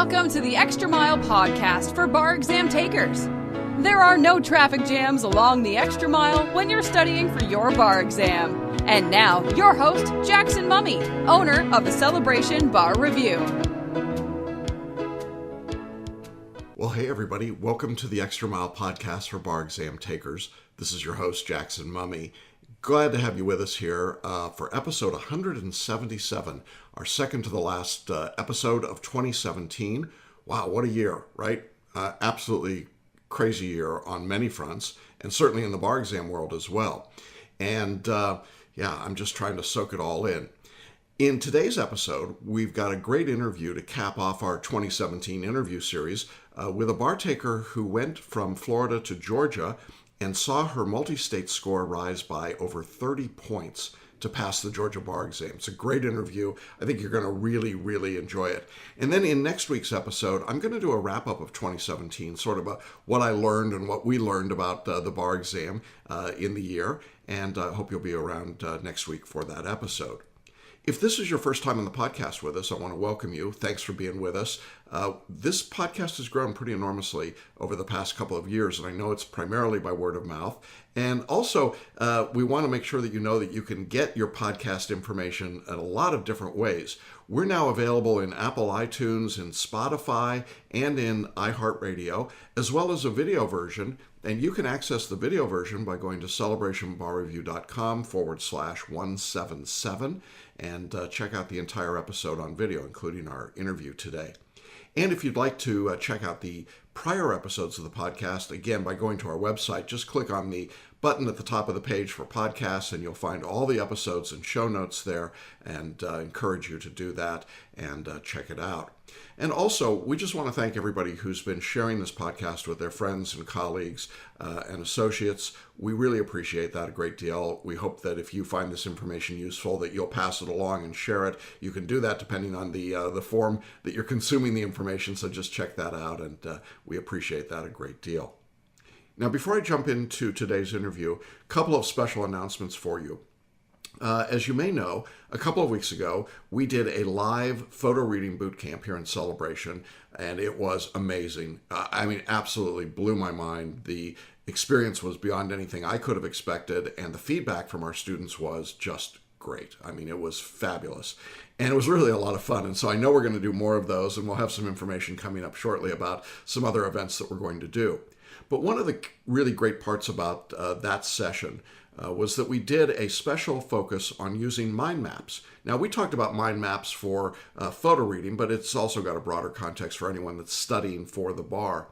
Welcome to the Extra Mile podcast for bar exam takers. There are no traffic jams along the Extra Mile when you're studying for your bar exam. And now, your host, Jackson Mummy, owner of the Celebration Bar Review. Well, hey everybody, welcome to the Extra Mile podcast for bar exam takers. This is your host, Jackson Mummy. Glad to have you with us here for episode 177, our second to the last episode of 2017. Wow, what a year, right? Absolutely crazy year on many fronts, and certainly in the bar exam world as well. And I'm just trying to soak it all in. In today's episode, we've got a great interview to cap off our 2017 interview series with a bar taker who went from Florida to Georgia and saw her multi-state score rise by over 30 points to pass the Georgia bar exam. It's a great interview. I think you're going to really enjoy it. And then in next week's episode, I'm going to do a wrap-up of 2017, sort of what I learned and what we learned about the bar exam in the year. And I hope you'll be around next week for that episode. If this is your first time on the podcast with us, I want to welcome you. Thanks for being with us. This podcast has grown pretty enormously over the past couple of years, and I know it's primarily by word of mouth. And also, we want to make sure that you know that you can get your podcast information in a lot of different ways. We're now available in Apple iTunes, in Spotify, and in iHeartRadio, as well as a video version. And you can access the video version by going to celebrationbarreview.com/177 and check out the entire episode on video, including our interview today. And if you'd like to check out the prior episodes of the podcast, again, by going to our website, just click on the button at the top of the page for podcasts, and you'll find all the episodes and show notes there, and encourage you to do that and check it out. And also, we just want to thank everybody who's been sharing this podcast with their friends and colleagues and associates. We really appreciate that a great deal. We hope that if you find this information useful, that you'll pass it along and share it. You can do that depending on the form that you're consuming the information, so just check that out, and we appreciate that a great deal. Now, before I jump into today's interview, a couple of special announcements for you. As you may know, a couple of weeks ago, we did a live photo reading boot camp here in Celebration, and it was amazing. Absolutely blew my mind. The experience was beyond anything I could have expected, and the feedback from our students was just great. It was fabulous. And it was really a lot of fun. And so I know we're going to do more of those, and we'll have some information coming up shortly about some other events that we're going to do. But one of the really great parts about that session was that we did a special focus on using mind maps. Now, we talked about mind maps for photo reading, but it's also got a broader context for anyone that's studying for the bar.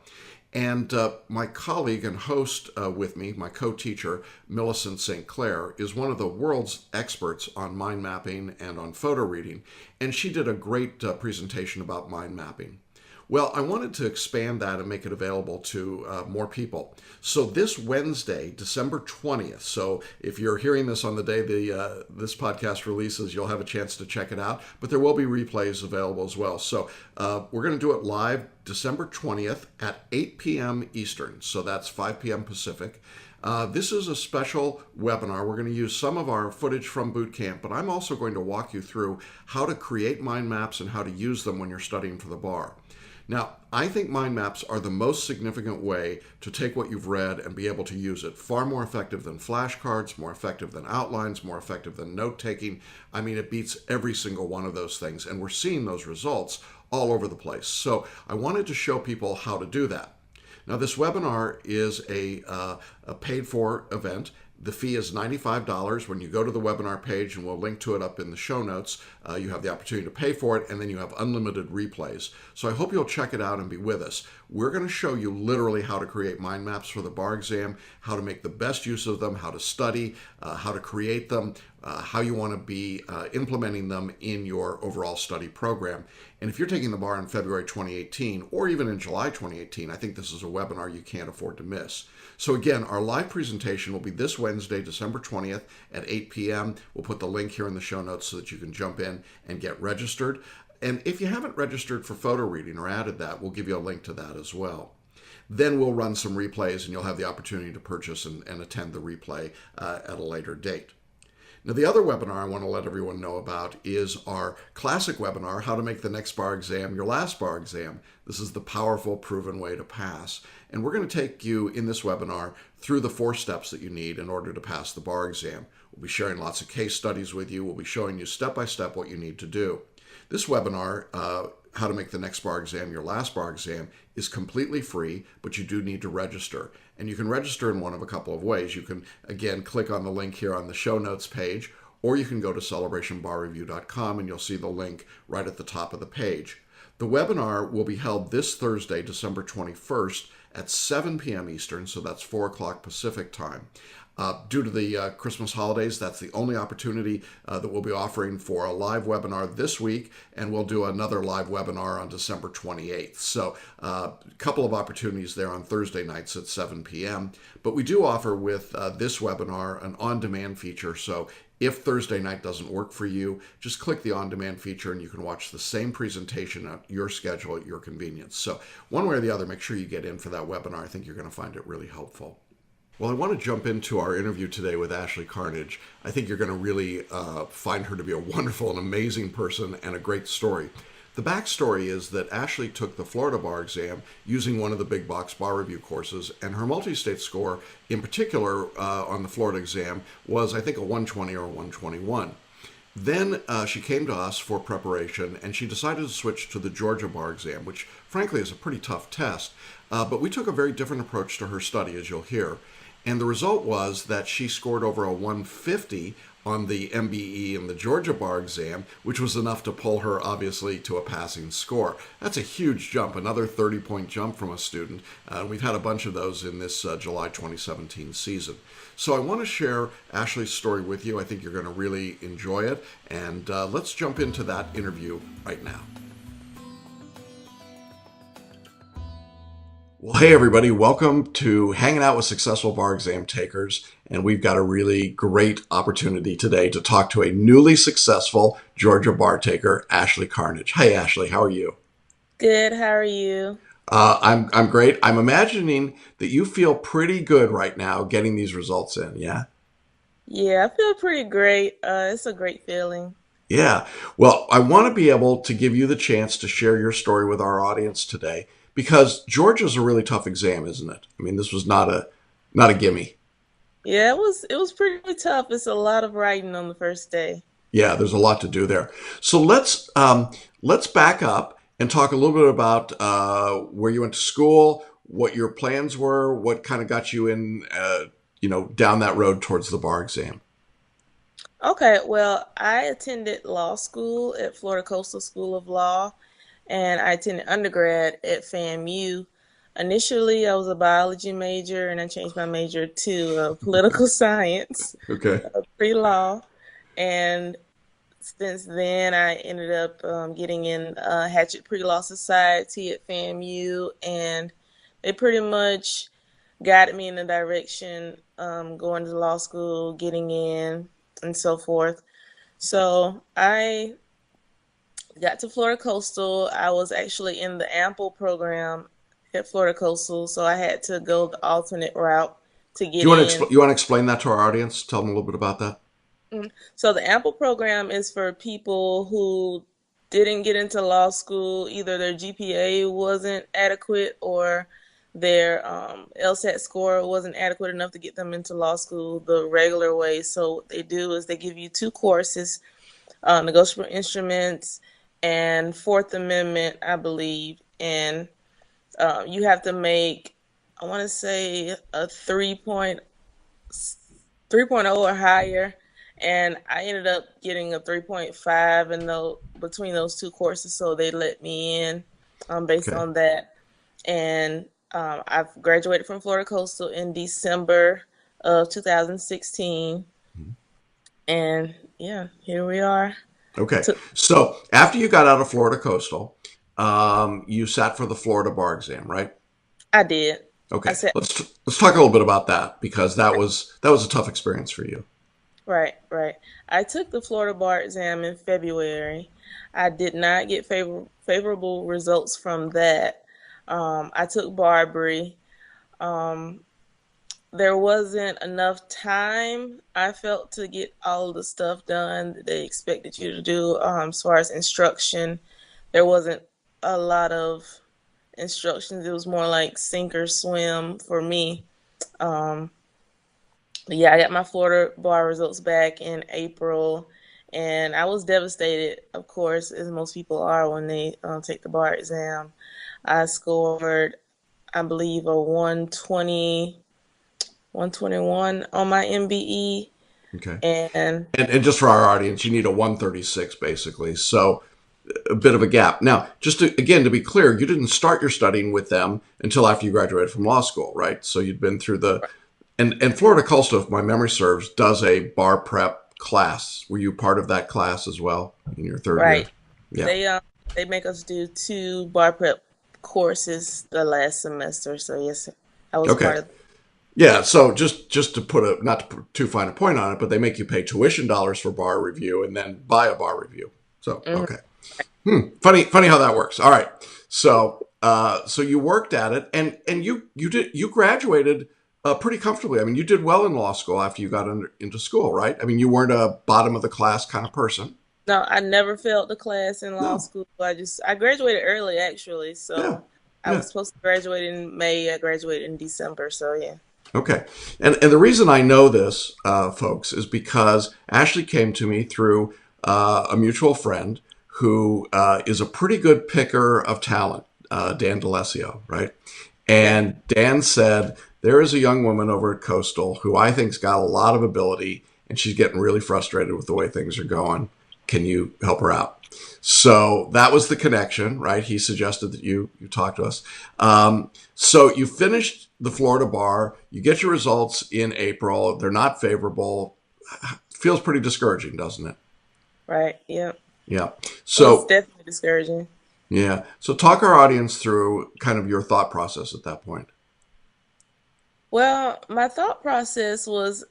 And my colleague and host with me, my co-teacher, Millicent St. Clair, is one of the world's experts on mind mapping and on photo reading. And she did a great presentation about mind mapping. Well, I wanted to expand that and make it available to more people. So this Wednesday, December 20th, so if you're hearing this on the day this podcast releases, you'll have a chance to check it out, but there will be replays available as well. So we're going to do it live December 20th at 8 p.m. Eastern, so that's 5 p.m. Pacific. This is a special webinar. We're going to use some of our footage from boot camp, but I'm also going to walk you through how to create mind maps and how to use them when you're studying for the bar. Now, I think mind maps are the most significant way to take what you've read and be able to use it. Far more effective than flashcards, more effective than outlines, more effective than note-taking. It beats every single one of those things, and we're seeing those results all over the place. So I wanted to show people how to do that. Now, this webinar is a paid-for event. The fee is $95. When you go to the webinar page, and we'll link to it up in the show notes, you have the opportunity to pay for it, and then you have unlimited replays. So I hope you'll check it out and be with us. We're going to show you literally how to create mind maps for the bar exam, how to make the best use of them, how to study, how to create them, how you want to be implementing them in your overall study program. And if you're taking the bar in February 2018, or even in July 2018, I think this is a webinar you can't afford to miss. So again, our live presentation will be this Wednesday, December 20th at 8 p.m. We'll put the link here in the show notes so that you can jump in and get registered. And if you haven't registered for photo reading or added that, we'll give you a link to that as well. Then we'll run some replays, and you'll have the opportunity to purchase and attend the replay at a later date. Now, the other webinar I want to let everyone know about is our classic webinar, How to Make the Next Bar Exam Your Last Bar Exam. This is the powerful, proven way to pass. And we're going to take you in this webinar through the 4 steps that you need in order to pass the bar exam. We'll be sharing lots of case studies with you. We'll be showing you step-by-step what you need to do. This webinar, How to Make the Next Bar Exam Your Last Bar Exam, is completely free, but you do need to register. And you can register in one of a couple of ways. You can, again, click on the link here on the show notes page, or you can go to celebrationbarreview.com and you'll see the link right at the top of the page. The webinar will be held this Thursday, December 21st at 7 p.m. Eastern, so that's 4 o'clock Pacific time. Due to the Christmas holidays, that's the only opportunity that we'll be offering for a live webinar this week, and we'll do another live webinar on December 28th. So a couple of opportunities there on Thursday nights at 7 p.m. But we do offer with this webinar an on-demand feature. So if Thursday night doesn't work for you, just click the on-demand feature and you can watch the same presentation at your schedule at your convenience. So one way or the other, make sure you get in for that webinar. I think you're going to find it really helpful. Well, I want to jump into our interview today with Ashley Carnage. I think you're going to really find her to be a wonderful and amazing person and a great story. The backstory is that Ashley took the Florida bar exam using one of the big box bar review courses, and her multi-state score in particular on the Florida exam was, I think, a 120 or a 121. Then she came to us for preparation, and she decided to switch to the Georgia bar exam, which frankly is a pretty tough test. But we took a very different approach to her study, as you'll hear. And the result was that she scored over a 150 on the MBE and the Georgia bar exam, which was enough to pull her, obviously, to a passing score. That's a huge jump, another 30-point jump from a student. We've had a bunch of those in this July 2017 season. So I want to share Ashley's story with you. I think you're going to really enjoy it. And let's jump into that interview right now. Well, hey everybody, welcome to Hanging Out with Successful Bar Exam Takers, and we've got a really great opportunity today to talk to a newly successful Georgia bar taker, Ashley Carnage. Hey Ashley, how are you? Good, how are you? I'm great. I'm imagining that you feel pretty good right now getting these results in, yeah? Yeah, I feel pretty great. It's a great feeling. Yeah. Well, I want to be able to give you the chance to share your story with our audience today, because Georgia's a really tough exam, isn't it? I mean, this was not a gimme. Yeah, it was pretty tough. It's a lot of writing on the first day. Yeah, there's a lot to do there. So let's back up and talk a little bit about where you went to school, what your plans were, what kind of got you in, down that road towards the bar exam. Okay, well, I attended law school at Florida Coastal School of Law, and I attended undergrad at FAMU. Initially, I was a biology major, and I changed my major to political science, Okay. pre-law. And since then, I ended up getting in Hatchet Pre-Law Society at FAMU, and they pretty much guided me in the direction going to law school, getting in, and so forth. So I got to Florida Coastal. I was actually in the Ample program at Florida Coastal, so I had to go the alternate route to Do get you want in. to explain that to our audience? Tell them a little bit about that. So the Ample program is for people who didn't get into law school. Either their GPA wasn't adequate or their LSAT score wasn't adequate enough to get them into law school the regular way. So what they do is they give you 2 courses, negotiable instruments and Fourth Amendment, I believe. And you have to make, I want to say, a 3.0 or higher. And I ended up getting a 3.5 between those 2 courses, so they let me in based Okay. on that. And I've graduated from Florida Coastal in December of 2016. And yeah, here we are. Okay. So So after you got out of Florida Coastal, you sat for the Florida bar exam, right? I did. I Okay. said, Let's talk a little bit about that, because that was a tough experience for you. right, right. I took the Florida bar exam in February. I did not get favorable results from that. I took Barbary. Um, there wasn't enough time, I felt, to get all of the stuff done that they expected you to do. As far as instruction, there wasn't a lot of instructions. It was more like sink or swim for me. Um, yeah, I got my Florida bar results back in April, and I was devastated, of course, as most people are when they take the bar exam. I scored, I believe, a 121 on my MBE, Okay. and And just for our audience, you need a 136 basically. So a bit of a gap. Now, again, to be clear, you didn't start your studying with them until after you graduated from law school, right? So you'd been through and Florida Coastal, if my memory serves, does a bar prep class. Were you part of that class as well in your third year? right, Yeah. they make us do 2 bar prep courses the last semester. So yes, I was Okay. part of. Yeah, so just to put not to put too fine a point on it, but they make you pay tuition dollars for bar review and then buy a bar review. So Mhm. okay, funny how that works. All right, so you worked at it, and you graduated pretty comfortably. I mean, you did well in law school after you got into school, right? I mean, you weren't a bottom of the class kind of person. No, I never failed the class in law No, school. I graduated early actually. yeah, So I yeah. was supposed to graduate in May. I graduated in December. So yeah. Okay. And the reason I know this, folks, is because Ashley came to me through a mutual friend who is a pretty good picker of talent, Dan D'Alessio, right? Yeah. And Dan said, there is a young woman over at Coastal who I think's got a lot of ability, and she's getting really frustrated with the way things are going. Can you help her out? So that was the connection, right? He suggested that you talk to us. So you finished the Florida bar. You get your results in April. They're not favorable. Feels pretty discouraging, doesn't it? Right. Yeah. Yeah. It was So definitely discouraging. yeah. So talk our audience through kind of your thought process at that point. Well, my thought process was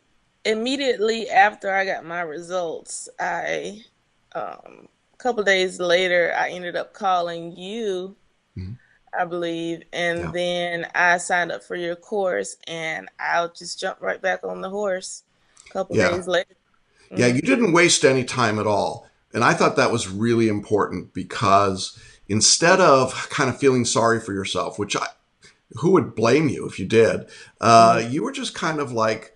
immediately after I got my results, a couple days later, I ended up calling you, Mhm. I believe, and Yeah. then I signed up for your course, and I'll just jump right back on the horse a couple Yeah. days later. Yeah. Hmm. You didn't waste any time at all. And I thought that was really important because instead of kind of feeling sorry for yourself, who would blame you if you did? Hmm. You were just kind of like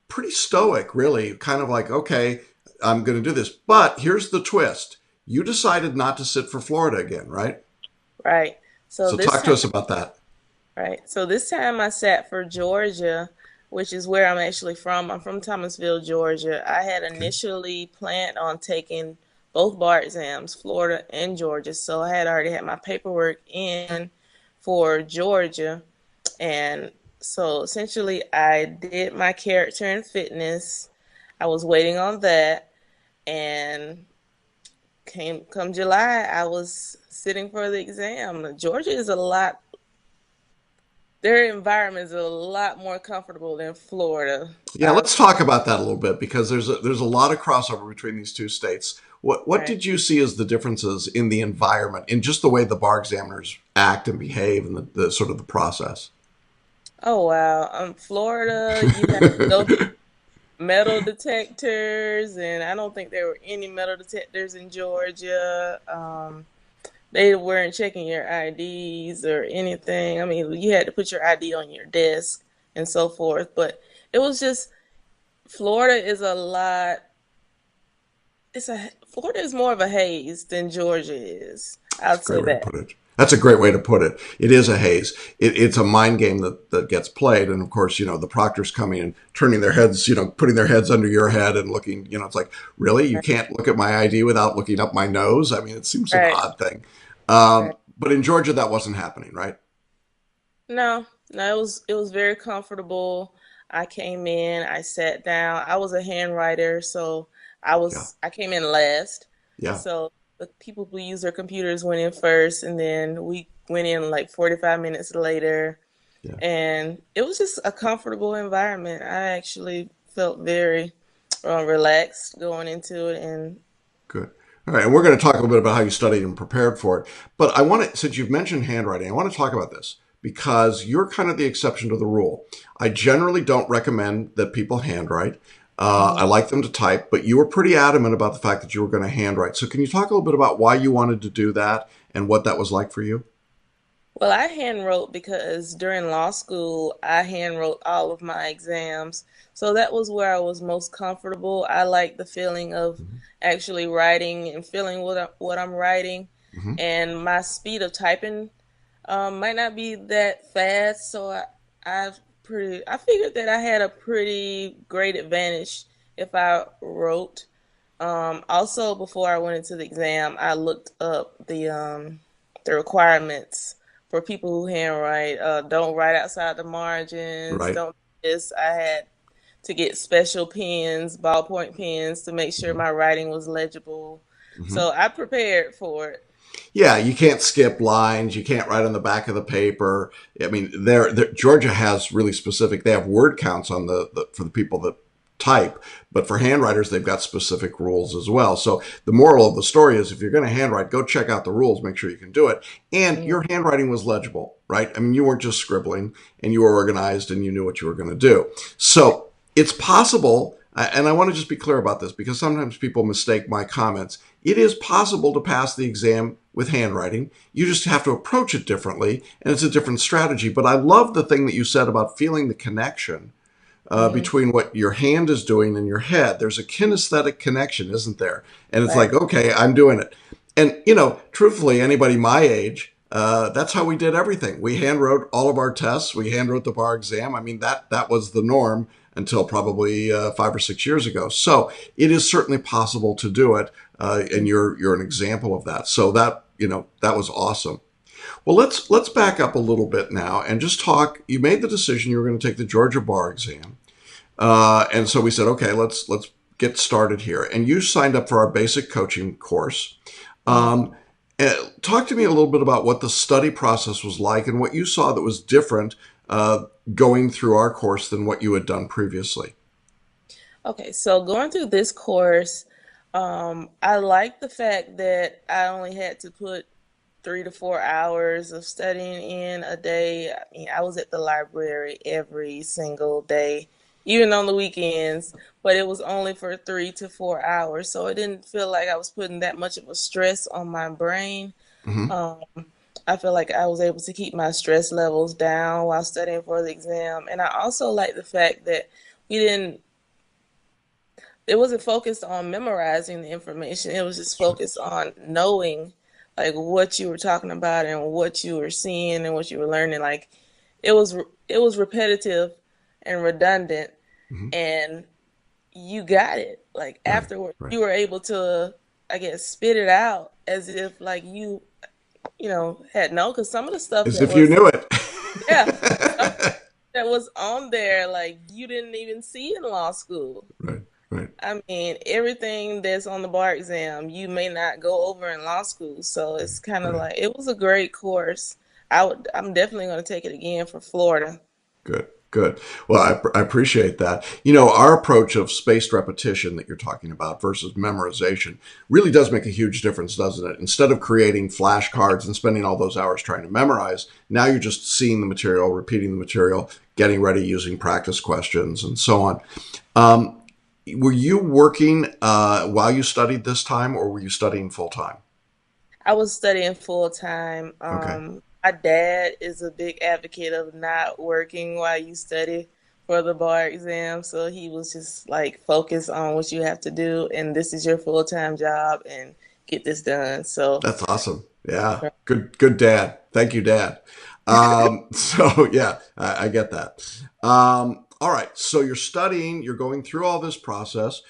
pretty stoic, really, kind of like, okay, I'm going to do this. But here's the twist. You decided not to sit for Florida again, right? Right. So So this talk to time, us about that. right. So this time I sat for Georgia, which is where I'm actually from. I'm from Thomasville, Georgia. I had Okay. initially planned on taking both bar exams, Florida and Georgia. So I had already had my paperwork in for Georgia. And so essentially I did my character and fitness. I was waiting on that, and came come July, I was sitting for the exam. Georgia is a lot their environment is a lot more comfortable than Florida. Yeah, let's talk about that a little bit because there's a lot of crossover between these two states. What Right. did you see as the differences in the environment, in just the way the bar examiners act and behave, and the sort of the process? Oh wow. Florida, you have to go through metal detectors, and I don't think there were any metal detectors in Georgia. They weren't checking your IDs or anything. I mean, you had to put your ID on your desk and so forth. But it was just Florida is a lot. Florida is more of a haze than Georgia is. That's I'd a great say way to that. put it. That's a great way to put it. It is a haze. It's a mind game that gets played. And of course, the proctors coming and turning their heads, putting their heads under your head and looking, it's like, really? You Right. can't look at my ID without looking up my nose? I mean, it seems an Right. odd thing. Right. But in Georgia, that wasn't happening, right? No, no, it was very comfortable. I came in, I sat down. I was a handwriter, so Yeah. I came in last. Yeah. So the people who use their computers went in first, and then we went in like 45 minutes later. Yeah. And it was just a comfortable environment. I actually felt very relaxed going into it, and Good. All right. And we're going to talk a little bit about how you studied and prepared for it. But since you've mentioned handwriting, I want to talk about this because you're kind of the exception to the rule. I generally don't recommend that people handwrite. I like them to type, but you were pretty adamant about the fact that you were going to handwrite. So can you talk a little bit about why you wanted to do that and what that was like for you? Well, I hand wrote because during law school, I hand wrote all of my exams. So that was where I was most comfortable. I like the feeling of actually writing and feeling what I'm writing. Hmm. And my speed of typing might not be that fast. So I figured that I had a pretty great advantage if I wrote. Also, before I went into the exam, I looked up the requirements for people who handwrite. Don't write outside the margins. Right. Don't do this. I had to get special pens, ballpoint pens, to make sure my writing was legible. Hmm. So I prepared for it. Yeah, you can't skip lines. You can't write on the back of the paper. I mean, Georgia has really specific. They have word counts on for the people that type, but for handwriters, they've got specific rules as well. So the moral of the story is, if you're going to handwrite, go check out the rules. Make sure you can do it. And Mhm. your handwriting was legible, right? I mean, you weren't just scribbling, and you were organized, and you knew what you were going to do. So it's possible. And I want to just be clear about this, because sometimes people mistake my comments. It is possible to pass the exam with handwriting. You just have to approach it differently, and it's a different strategy. But I love the thing that you said about feeling the connection Mhm. between what your hand is doing and your head. There's a kinesthetic connection, isn't there? And it's like, Right. okay, I'm doing it. And, truthfully, anybody my age, that's how we did everything. We hand wrote all of our tests. We hand wrote the bar exam. I mean, that was the norm until probably 5 or 6 years ago. So it is certainly possible to do it, and you're an example of that. So that was awesome. Well, let's back up a little bit now and just talk. You made the decision you were going to take the Georgia bar exam, and so we said, okay, let's get started here. And you signed up for our basic coaching course. Mhm. Um, Talk to me a little bit about what the study process was like and what you saw that was different going through our course than what you had done previously. Okay, so going through this course, I like the fact that I only had to put 3 to 4 hours of studying in a day. I mean, I was at the library every single day, even on the weekends, but it was only for 3 to 4 hours. So it didn't feel like I was putting that much of a stress on my brain. Hmm. Um, I feel like I was able to keep my stress levels down while studying for the exam. And I also like the fact that we didn't, it wasn't focused on memorizing the information. It was just Sure. focused on knowing like what you were talking about and what you were seeing and what you were learning. Like it was repetitive and redundant, Hmm. and you got it. Like Right. afterwards Right. you were able to, I guess, spit it out as if like you had known, because some of the stuff As that if you was, knew it. yeah, some that was on there like you didn't even see in law school. Right. Right. I mean, everything that's on the bar exam, you may not go over in law school. So it's kind of Right. like it was a great course. I'm definitely going to take it again for Florida. Good, good. Well, I appreciate that. Our approach of spaced repetition that you're talking about versus memorization really does make a huge difference, doesn't it? Instead of creating flashcards and spending all those hours trying to memorize, now you're just seeing the material, repeating the material, getting ready, using practice questions, and so on. Um, were you working while you studied this time, or were you studying full time? I was studying full time. Okay. My dad is a big advocate of not working while you study for the bar exam. So he was just like, focus on what you have to do, and this is your full time job, and get this done. So, That's awesome. Yeah. Good dad. Thank you, Dad. So yeah, I get that. All right. So you're studying, you're going through all this process.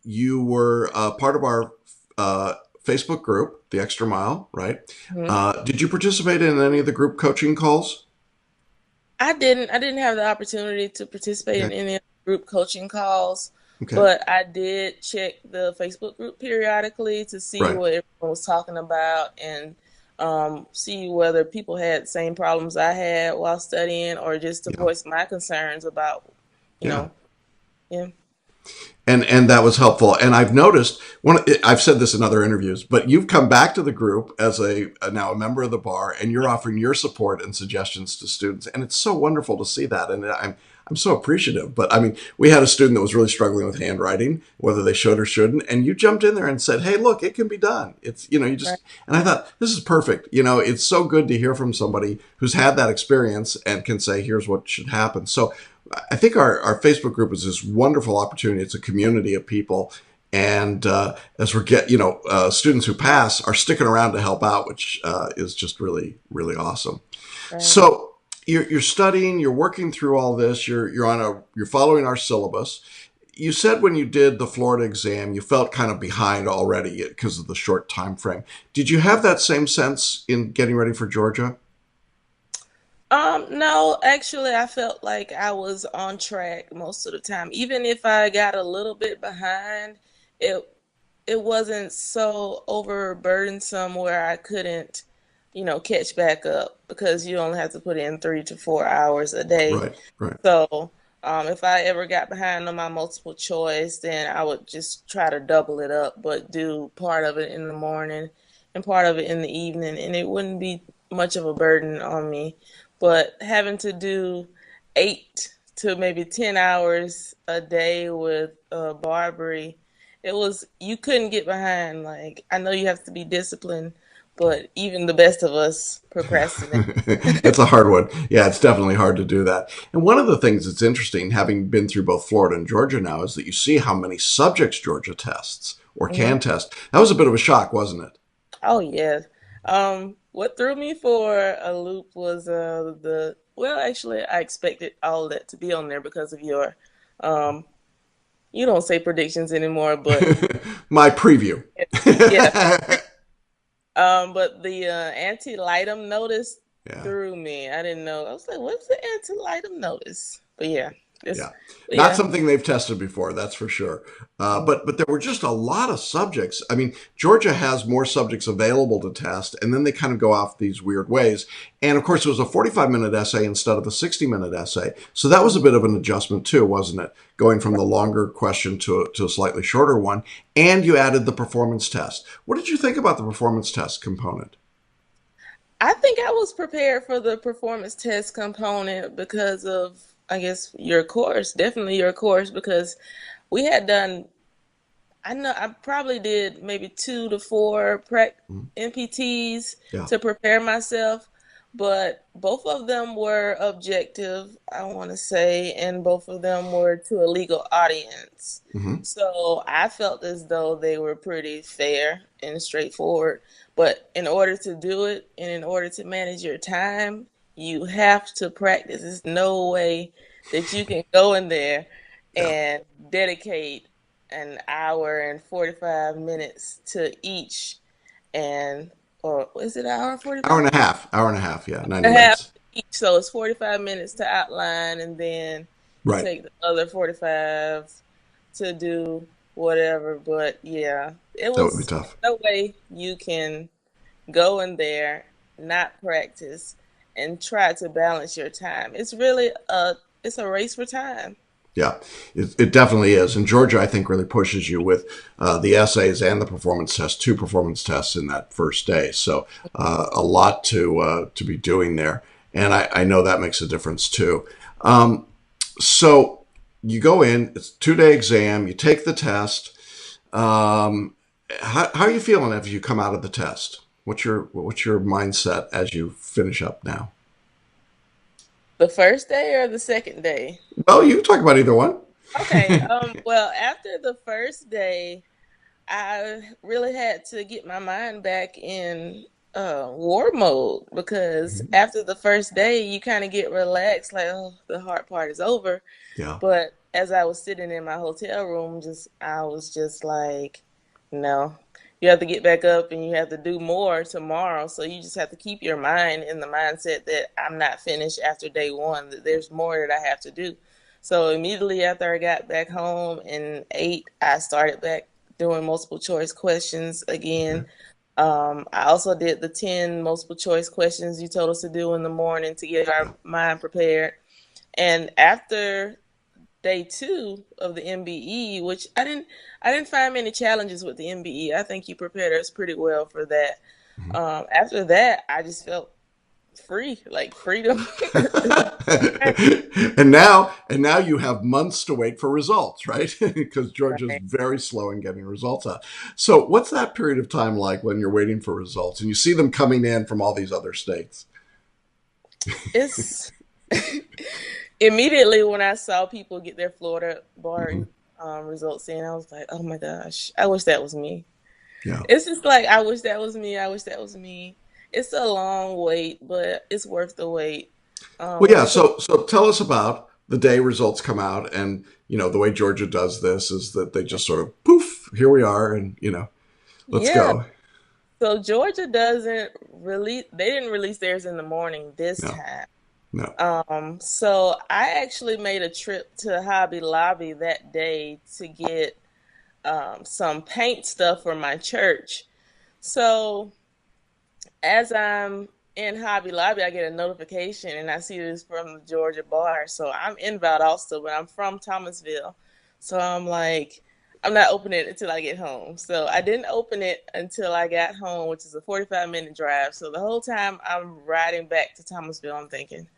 You were part of our uh, Facebook group, The Extra Mile, right? mhm. Did you participate in any of the group coaching calls? I didn't have the opportunity to participate Okay. in any of the group coaching calls, Okay. but I did check the Facebook group periodically to see Right. what everyone was talking about, and see whether people had the same problems I had while studying, or just to Yeah. voice my concerns about, you Yeah. know, yeah. And that was helpful. And I've noticed I've said this in other interviews, but you've come back to the group as now a member of the bar, and you're offering your support and suggestions to students. And it's so wonderful to see that. And I'm so appreciative. But I mean, we had a student that was really struggling with handwriting, whether they should or shouldn't, and you jumped in there and said, "Hey, look, it can be done." It's you just. Right. And I thought, this is perfect. It's so good to hear from somebody who's had that experience and can say, "Here's what should happen." So I think our Facebook group is this wonderful opportunity. It's a community of people. And as we get, students who pass are sticking around to help out, which is just really, really awesome. Right. So you're studying, you're working through all this, you're following our syllabus. You said when you did the Florida exam, you felt kind of behind already because of the short time frame. Did you have that same sense in getting ready for Georgia? No, actually, I felt like I was on track most of the time. Even if I got a little bit behind, it it wasn't so overburdensome where I couldn't, catch back up because you only have to put in 3 to 4 hours a day. Right, right. So, if I ever got behind on my multiple choice, then I would just try to double it up, but do part of it in the morning and part of it in the evening, and it wouldn't be much of a burden on me. But having to do 8 to maybe 10 hours a day with Barbary, you couldn't get behind. Like, I know you have to be disciplined, but even the best of us procrastinate. It's a hard one. Yeah, it's definitely hard to do that. And one of the things that's interesting, having been through both Florida and Georgia now, is that you see how many subjects Georgia tests or Mhm. can test. That was a bit of a shock, wasn't it? Oh yeah. What threw me for a loop was well, actually, I expected all that to be on there because of your um you don't say predictions anymore, but My preview. yeah. But the anti-litem notice Yeah. threw me. I didn't know. I was like, what's the anti-litem notice? But yeah, it's Yeah, but not yeah. something they've tested before, that's for sure. But there were just a lot of subjects. I mean, Georgia has more subjects available to test, and then they kind of go off these weird ways. And of course, it was a 45-minute essay instead of a 60-minute essay, so that was a bit of an adjustment too, wasn't it? Going from the longer question to a slightly shorter one, and you added the performance test. What did you think about the performance test component? I think I was prepared for the performance test component because of, I guess, your course, definitely your course, because we had done, I know I probably did maybe 2 to 4 Mhm. NPTs Yeah. to prepare myself, but both of them were objective, I want to say, and both of them were to a legal audience. Hmm. So I felt as though they were pretty fair and straightforward. But in order to do it and in order to manage your time, you have to practice. There's no way that you can go in there Yeah. and dedicate an hour and 45 minutes to each, and or is it an hour and Hour 45 and a minutes? half. Hour and a half. Yeah, 90 A half minutes. each. So it's 45 minutes to outline, and then you Right. take the other 45 to do whatever. But yeah, it That would be was tough. no way you can go in there, not practice, and try to balance your time. It's a race for time. Yeah, it definitely is. And Georgia, I think, really pushes you with the essays and the performance test, 2 performance tests in that first day. So a lot to be doing there. And I know that makes a difference too. So you go in, it's a 2-day exam, you take the test. How are you feeling after you come out of the test? What's your mindset as you finish up now? The first day or the second day? Well, you can talk about either one. Okay. Well, after the first day, I really had to get my mind back in war mode because after the first day, you kind of get relaxed, like, oh, the hard part is over. Yeah. But as I was sitting in my hotel room, I was just like, no, you have to get back up and you have to do more tomorrow. So you just have to keep your mind in the mindset that I'm not finished after day one, that there's more that I have to do. So immediately after I got back home and ate, I started back doing multiple choice questions Okay. again. I also did the 10 multiple choice questions you told us to do in the morning to get our Yeah. mind prepared. And after day 2 of the MBE, which I didn't find many challenges with the MBE. I think you prepared us pretty well for that. After that, I just felt free, like freedom. and now you have months to wait for results, right? Because Georgia's Right. very slow in getting results out. So what's that period of time like when you're waiting for results and you see them coming in from all these other states? It's immediately when I saw people get their Florida bar Hmm. results in, I was like, oh my gosh, I wish that was me. Yeah. It's just like, I wish that was me. I wish that was me. It's a long wait, but it's worth the wait. Well, yeah. Because So tell us about the day results come out, and the way Georgia does this is that they just sort of poof, here we are, and let's yeah, go. so Georgia doesn't release. They didn't release theirs in the morning this No, time. no. So I actually made a trip to Hobby Lobby that day to get some paint stuff for my church. So as I'm in Hobby Lobby, I get a notification and I see this from the Georgia bar. So I'm in Valdosta, but I'm from Thomasville. So I'm like, I'm not opening it until I get home. So I didn't open it until I got home, which is a 45-minute drive. So the whole time I'm riding back to Thomasville, I'm thinking,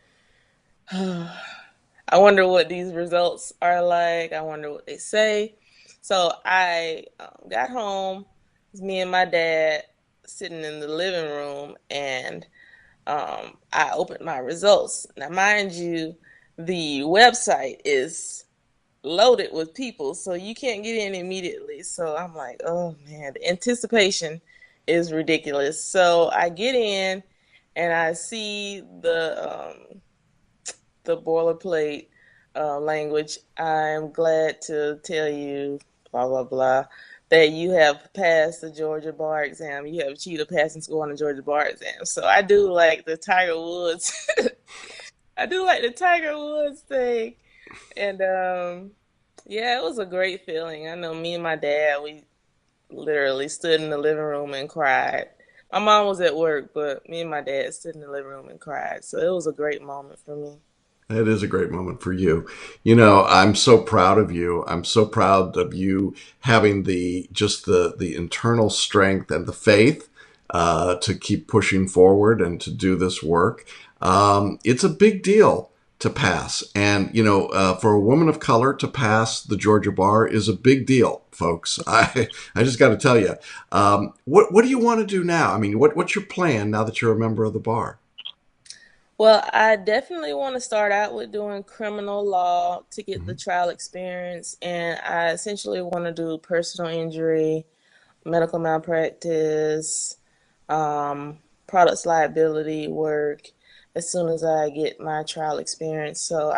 I wonder what these results are like. I wonder what they say. So I got home. It's me and my dad sitting in the living room, and I opened my results. Now, mind you, the website is loaded with people, so you can't get in immediately. So I'm like, oh man, the anticipation is ridiculous. So I get in, and I see the boilerplate language. I'm glad to tell you, blah, blah, blah, that you have passed the Georgia bar exam. You have achieved a passing score on the Georgia bar exam. So I do like the Tiger Woods. I do like the Tiger Woods thing. And yeah, it was a great feeling. I know me and my dad, we literally stood in the living room and cried. My mom was at work, but me and my dad stood in the living room and cried. So it was a great moment for me. It is a great moment for you. I'm so proud of you. I'm so proud of you having the internal strength and the faith to keep pushing forward and to do this work. It's a big deal to pass, and for a woman of color to pass the Georgia bar is a big deal, folks. I just got to tell you, what do you want to do now? I mean, what's your plan now that you're a member of the bar? Well, I definitely want to start out with doing criminal law to get the Hmm. trial experience, and I essentially want to do personal injury, medical malpractice, um, products liability work as soon as I get my trial experience. So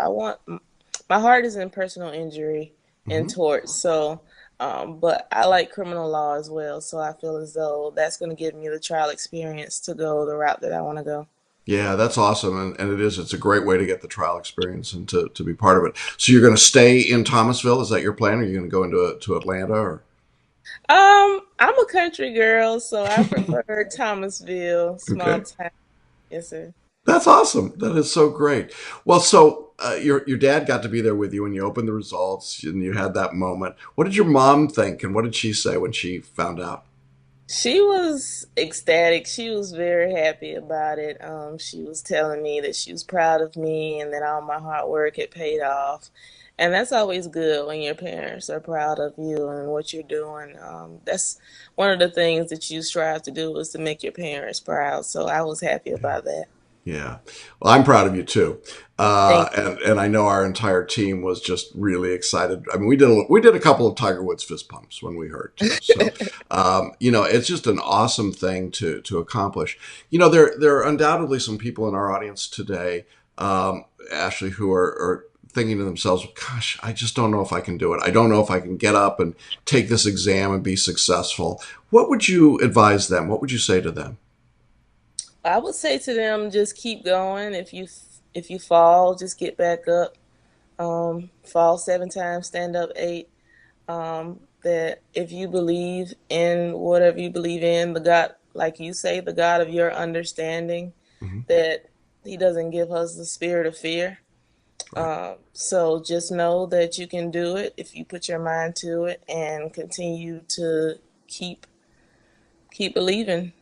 my heart is in personal injury and Hmm. torts. So, but I like criminal law as well. So I feel as though that's going to give me the trial experience to go the route that I want to go. Yeah, that's awesome. And it's a great way to get the trial experience and to be part of it. So you're going to stay in Thomasville? Is that your plan? Or are you going to go to Atlanta? Or? I'm a country girl, so I prefer Thomasville, small Okay. town. Yes, sir. That's awesome. That is so great. Well, so your dad got to be there with you when you opened the results and you had that moment. What did your mom think and what did she say when she found out? She was ecstatic. She was very happy about it. She was telling me that she was proud of me and that all my hard work had paid off. And that's always good when your parents are proud of you and what you're doing. That's one of the things that you strive to do is to make your parents proud. So I was happy about that. Yeah. Well, I'm proud of you too. Thank And I know our entire team was just really excited. I mean, we did a couple of Tiger Woods fist pumps when we heard too. So, it's just an awesome thing to accomplish. There are undoubtedly some people in our audience today, Ashley, who are thinking to themselves, gosh, I just don't know if I can do it. I don't know if I can get up and take this exam and be successful. What would you advise them? What would you say to them? I would say to them, just keep going. If you fall, just get back up. Fall 7 times, stand up 8. That if you believe in whatever you believe in, the God, like you say, the God of your understanding, Hmm. that He doesn't give us the spirit of fear. Right. So just know that you can do it if you put your mind to it and continue to keep keep believing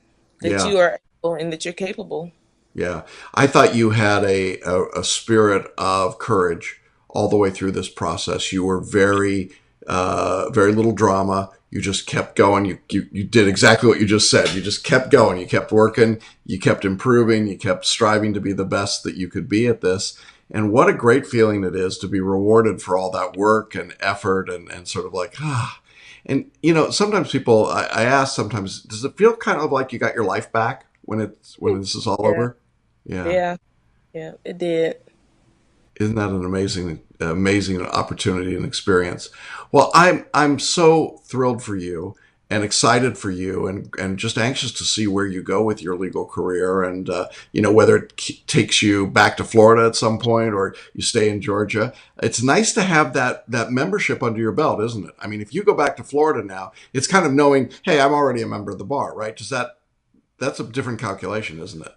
that Yeah. you are able and that you're capable. Yeah. I thought you had a spirit of courage all the way through this process. You were very little drama. You just kept going. You did exactly what you just said. You just kept going. You kept working. You kept improving. You kept striving to be the best that you could be at this. And what a great feeling it is to be rewarded for all that work and effort and sort of like, ah. And, sometimes I ask sometimes, does it feel kind of like you got your life back when this is all Yeah, over? Yeah. yeah, yeah, it did. Isn't that an amazing opportunity and experience? Well, I'm so thrilled for you and excited for you and just anxious to see where you go with your legal career and, whether it takes you back to Florida at some point or you stay in Georgia. It's nice to have that membership under your belt, isn't it? I mean, if you go back to Florida now, it's kind of knowing, hey, I'm already a member of the bar, right? That's a different calculation, isn't it?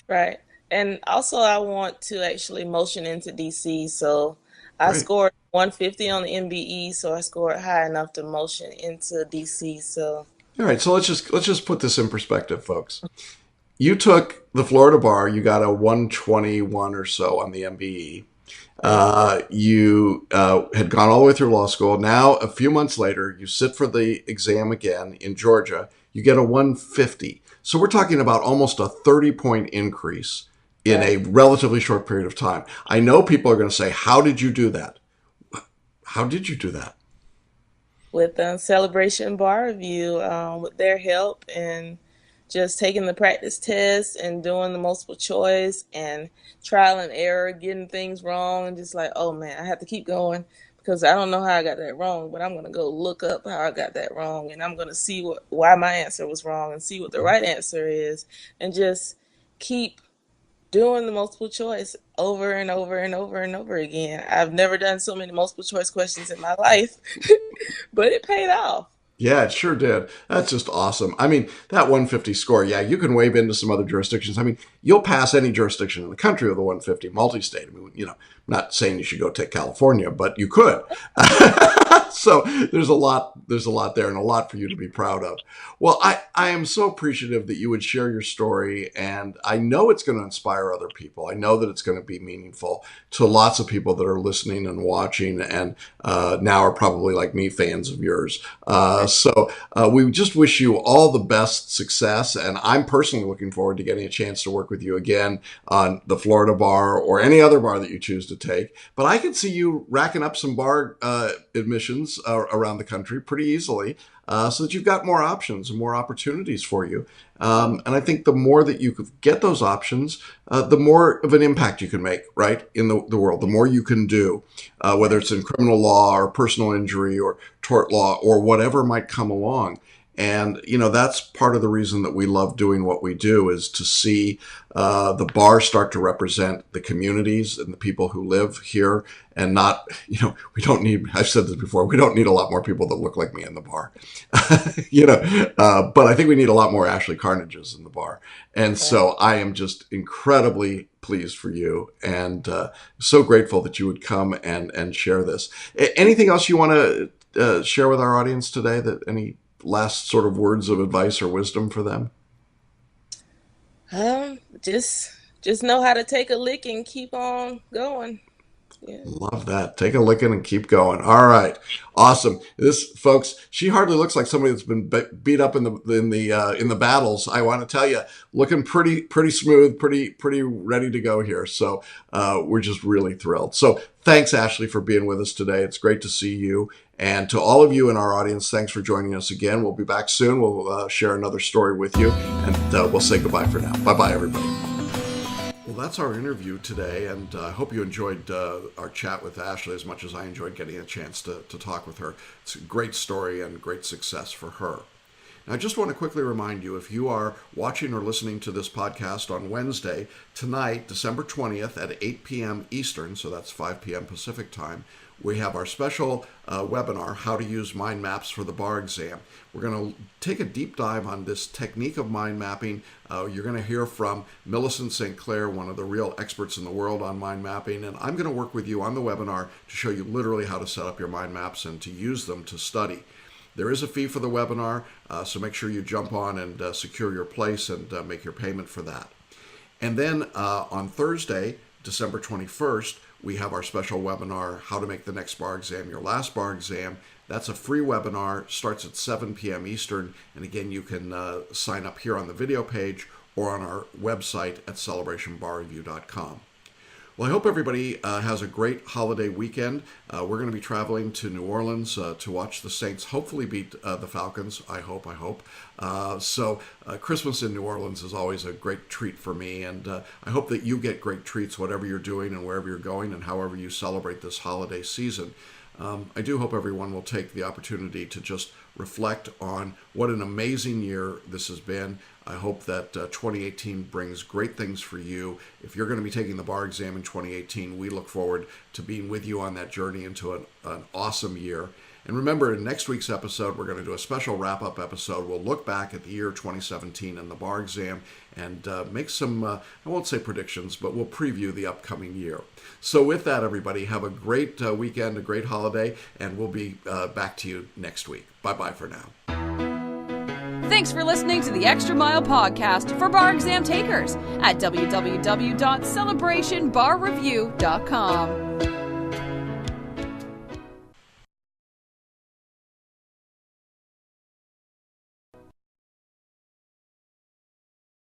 Right. And also, I want to actually motion into DC. So I Great. scored 150 on the MBE, so I scored high enough to motion into DC. So, All right, so let's just put this in perspective, folks. You took the Florida bar, you got a 121 or so on the MBE. right, You had gone all the way through law school. Now, a few months later, you sit for the exam again in Georgia. You get a 150. So we're talking about almost a 30-point increase in a right. relatively short period of time. I know people are going to say, how did you do that? How did you do that? With Celebration Bar Review, with their help and just taking the practice test and doing the multiple choice and trial and error, getting things wrong, and just like, oh man, I have to keep going because I don't know how I got that wrong, but I'm gonna go look up how I got that wrong, and I'm gonna see why my answer was wrong and see what the right answer is, and just keep doing the multiple choice over and over and over and over again. I've never done so many multiple choice questions in my life, but it paid off. Yeah, it sure did. That's just awesome. I mean, that 150 score, yeah, you can wave into some other jurisdictions. I mean, you'll pass any jurisdiction in the country with a 150 multi-state. I mean, I'm not saying you should go take California, but you could. So there's a lot there and a lot for you to be proud of. Well, I am so appreciative that you would share your story, and I know it's going to inspire other people. I know that it's going to be meaningful to lots of people that are listening and watching and now are probably like me, fans of yours. We just wish you all the best success, and I'm personally looking forward to getting a chance to work with you again on the Florida bar or any other bar that you choose to take. But I can see you racking up some bar admissions around the country pretty easily, so that you've got more options and more opportunities for you. And I think the more that you could get those options, the more of an impact you can make, right, in the world, the more you can do, whether it's in criminal law or personal injury or tort law or whatever might come along. And, that's part of the reason that we love doing what we do is to see the bar start to represent the communities and the people who live here and not, I've said this before, we don't need a lot more people that look like me in the bar, but I think we need a lot more Ashley Carnages in the bar. And so I am just incredibly pleased for you and so grateful that you would come and share this. Anything else you want to share with our audience today? Any last sort of words of advice or wisdom for them? Just know how to take a lick and keep on going. Yeah. Love that. Take a licking and keep going. All right, awesome. This, folks, she hardly looks like somebody that's been beat up in the battles. I want to tell you, looking pretty smooth, pretty ready to go here. So we're just really thrilled. So thanks, Ashley, for being with us today. It's great to see you. And to all of you in our audience, thanks for joining us again. We'll be back soon. We'll share another story with you, and we'll say goodbye for now. Bye-bye, everybody. Well, that's our interview today, and I hope you enjoyed our chat with Ashley as much as I enjoyed getting a chance to talk with her. It's a great story and great success for her. Now, I just want to quickly remind you, if you are watching or listening to this podcast on Wednesday, tonight, December 20th at 8 p.m. Eastern, so that's 5 p.m. Pacific time, we have our special webinar, How to Use Mind Maps for the Bar Exam. We're going to take a deep dive on this technique of mind mapping. You're going to hear from Millicent St. Clair, one of the real experts in the world on mind mapping, and I'm going to work with you on the webinar to show you literally how to set up your mind maps and to use them to study. There is a fee for the webinar, so make sure you jump on and secure your place and make your payment for that. And then on Thursday, December 21st, we have our special webinar, How to Make the Next Bar Exam Your Last Bar Exam. That's a free webinar, starts at 7 p.m. Eastern, and again, you can sign up here on the video page or on our website at celebrationbarreview.com. Well, I hope everybody has a great holiday weekend. We're going to be traveling to New Orleans to watch the Saints hopefully beat the Falcons. I hope. So Christmas in New Orleans is always a great treat for me, and I hope that you get great treats whatever you're doing and wherever you're going and however you celebrate this holiday season. I do hope everyone will take the opportunity to just reflect on what an amazing year this has been. I hope that 2018 brings great things for you. If you're going to be taking the bar exam in 2018, we look forward to being with you on that journey into an awesome year. And remember, in next week's episode, we're going to do a special wrap-up episode. We'll look back at the year 2017 and the bar exam and make some, I won't say predictions, but we'll preview the upcoming year. So with that, everybody, have a great weekend, a great holiday, and we'll be back to you next week. Bye-bye for now. Thanks for listening to the Extra Mile podcast for bar exam takers at www.celebrationbarreview.com.